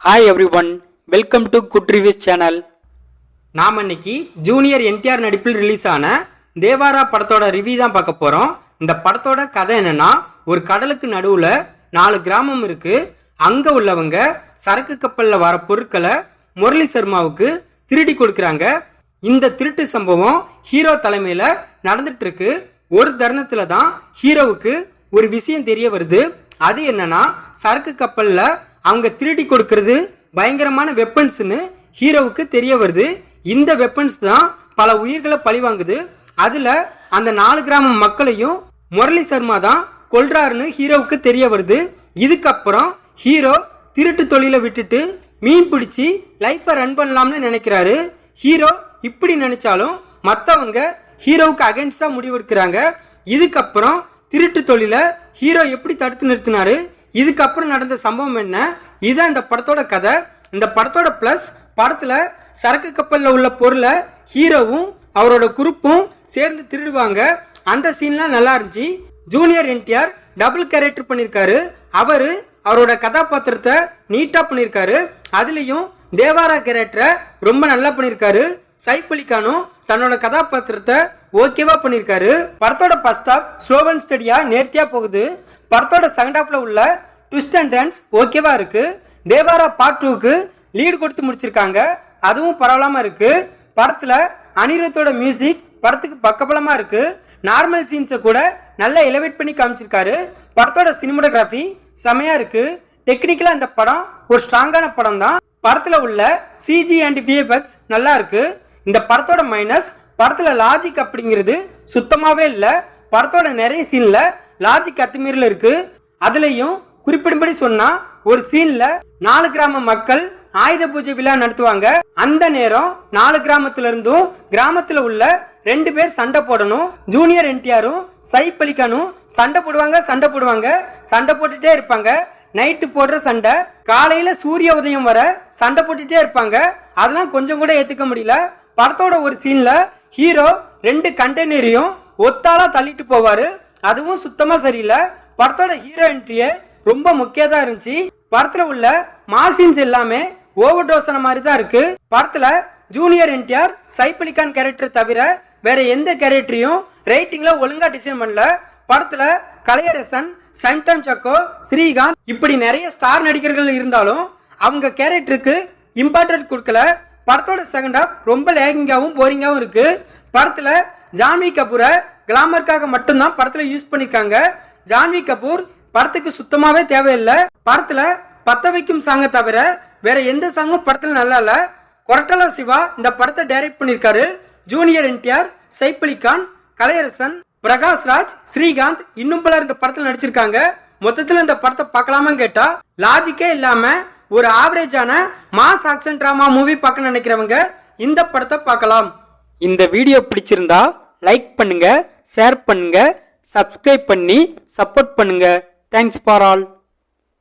Hi every one, welcome to good reviews channel. நாம் இன்னைக்கு junior NTR நடிப்பில் ரிலீஸ் ஆன தேவாரா படத்தோட ரிவ்யூ தான் பார்க்க போகிறோம். இந்த படத்தோட கதை என்னன்னா, ஒரு கடலுக்கு நடுவில் 4 கிராமம் இருக்கு. அங்கே உள்ளவங்க சரக்கு கப்பலில் வர பொருட்களை முரளி சர்மாவுக்கு திருடி கொடுக்குறாங்க. இந்த திருட்டு சம்பவம் ஹீரோ தலைமையில் நடந்துட்டு இருக்கு. ஒரு தருணத்தில் தான் ஹீரோவுக்கு ஒரு விஷயம் தெரிய வருது. அது என்னன்னா, சரக்கு கப்பலில் அவங்க திருடி கொடுக்கறது பயங்கரமான வெப்பன்ஸ்னு ஹீரோவுக்கு தெரிய வருது. இந்த வெப்பன்ஸ் தான் பல உயிர்களை பழிவாங்குது. அதுல அந்த 4 கிராம மக்களையும் முரளி சர்மா தான் கொல்றாருன்னு ஹீரோவுக்கு தெரிய வருது. இதுக்கப்புறம் ஹீரோ திருட்டு தொழிலை விட்டுட்டு மீன் பிடிச்சி லைஃபை ரன் பண்ணலாம்னு நினைக்கிறாரு. ஹீரோ இப்படி நினைச்சாலும் மற்றவங்க ஹீரோவுக்கு அகைன்ஸ்டா முடிவெடுக்கிறாங்க. இதுக்கப்புறம் திருட்டு தொழிலை ஹீரோ எப்படி தடுத்து நிறுத்தினாரு, இதுக்கப்புறம் நடந்த சம்பவம் என்ன, இதுதான் இந்த படத்தோட கதை. இந்த படத்தோட பிளஸ், படத்துல சரக்கு கப்பல்ல உள்ள பொருளை ஹீரோவும் அவரோட குரூப்பும் சேர்ந்து திருடுவாங்க. அந்த சீன்லாம் நல்லா இருந்துச்சு. ஜூனியர் என்டிஆர் டபுள் கேரக்டர் பண்ணியிருக்காரு. அவரோட கதாபாத்திரத்தை நீட்டா பண்ணியிருக்காரு. அதுலயும் தேவாரா கேரக்டரை ரொம்ப நல்லா பண்ணியிருக்காரு. சைஃப் அலி கானும் தன்னோட கதாபாத்திரத்தை ஓகேவா பண்ணியிருக்காரு. படத்தோட ஃபர்ஸ்ட் ஹாஃப் ஸ்லோ அண்ட் ஸ்டடியா நேர்த்தியா போகுது. படத்தோட செகண்ட் ஹாஃப்ல உள்ள ட்விஸ்ட் அண்ட் டர்ன்ஸ் ஓகேவா இருக்கு. தேவாரா பார்ட் 2க்கு லீடு கொடுத்து முடிச்சிருக்காங்க, அதுவும் பரவாயில்லாம இருக்கு. படத்துல அனிருத்தோட மியூசிக் படத்துக்கு பக்கபலமா இருக்கு. நார்மல் சீன்ஸை கூட நல்லா எலிவேட் பண்ணி காமிச்சிருக்காரு. படத்தோட சினிமோட்டோகிராஃபி செமையா இருக்கு. டெக்னிக்கலா இந்த படம் ஒரு ஸ்ட்ராங்கான படம் தான். படத்துல உள்ள சிஜி அண்ட் விஎஃப்எக்ஸ் நல்லா இருக்கு. இந்த படத்தோட மைனஸ், படத்துல லாஜிக் அப்படிங்கிறது சுத்தமாவே இல்ல. படத்தோட நிறைய சீன்ல லாஜிக் அத்துமீறல இருக்கு. அதுலயும் குறிப்பிடும்படி சொன்னா, ஒரு சீன்ல 4 கிராம மக்கள் ஆயுத பூஜை விழா நடத்துவாங்க. அந்த நேரம் 4 கிராமத்துல இருந்தும் கிராமத்துல உள்ள 2 பேர் சண்டை போடணும். ஜூனியர் என்டிஆரும் சைஃப் அலி கானும் சண்டை போட்டுட்டே இருப்பாங்க. நைட்டு போடுற சண்டை, காலையில சூரிய உதயம் வர சண்டை போட்டுட்டே இருப்பாங்க. அதெல்லாம் கொஞ்சம் கூட ஏத்துக்க முடியல. படத்தோட ஒரு சீன்ல ஹீரோ 2 கண்டெய்னரையும் ஒத்தாலா தள்ளிட்டு போவாரு, அதுவும் சுத்தமா சரியில்லை. படத்தோட ஹீரோ என்ட்ரியே ரொம்ப முக்கியதா இருந்துச்சு. படத்துல உள்ள மாசின்ஸ் எல்லாமே ஓவர் டோஸான மாதிரி தான் இருக்கு. படத்துல ஜூனியர் என்டிஆர் சைஃப் அலி கான் கேரக்டர் தவிர வேற எந்த கேரக்டரையும் ரைட்டிங்ல ஒழுங்கா டிசைன் பண்ணல. படத்துல கலையரசன், சைம்டம் சக்கோ, ஸ்ரீகாந்த் இப்படி நிறைய ஸ்டார் நடிகர்கள் இருந்தாலும் அவங்க கேரக்டருக்கு இம்பார்ட்டன்ட் கொடுக்கல. படத்தோட செகண்ட் ஹாஃப் ரொம்ப லேகிங்காவும் போரிங்காவும் இருக்கு. படத்துல ஜான்வி கபூரை கிளாமருக்காக மட்டும்தான் படத்துல யூஸ் பண்ணிருக்காங்க. ஜான்வி கபூர் படத்துக்கு சுத்தமாவே தேவையில்லை. படத்துல பத்த வைக்கும் சாங்கை தவிர வேற எந்த சாங்கும் படத்துல நல்லா இல்ல. கொரட்டலா சிவா இந்த படத்தை டைரக்ட் பண்ணிருக்காரு. ஜூனியர் என்டிஆர், சைஃப் அலி கான், கலையரசன், பிரகாஷ் ராஜ், ஸ்ரீகாந்த் இன்னும் பலர் இந்த படத்துல நடிச்சிருக்காங்க. மொத்தத்துல இந்த படத்தை பார்க்கலாமான்னு கேட்டா, லாஜிக்கே இல்லாம ஒரு ஆவரேஜான மாஸ் ஆக்ஷன் டிராமா மூவி பார்க்க நினைக்கிறவங்க இந்த படத்தை பார்க்கலாம். இந்த வீடியோ பிடிச்சிருந்தா லைக் பண்ணுங்க, ஷேர் பண்ணுங்க, சப்ஸ்கிரைப் பண்ணி சப்போர்ட் பண்ணுங்க. Thanks for all.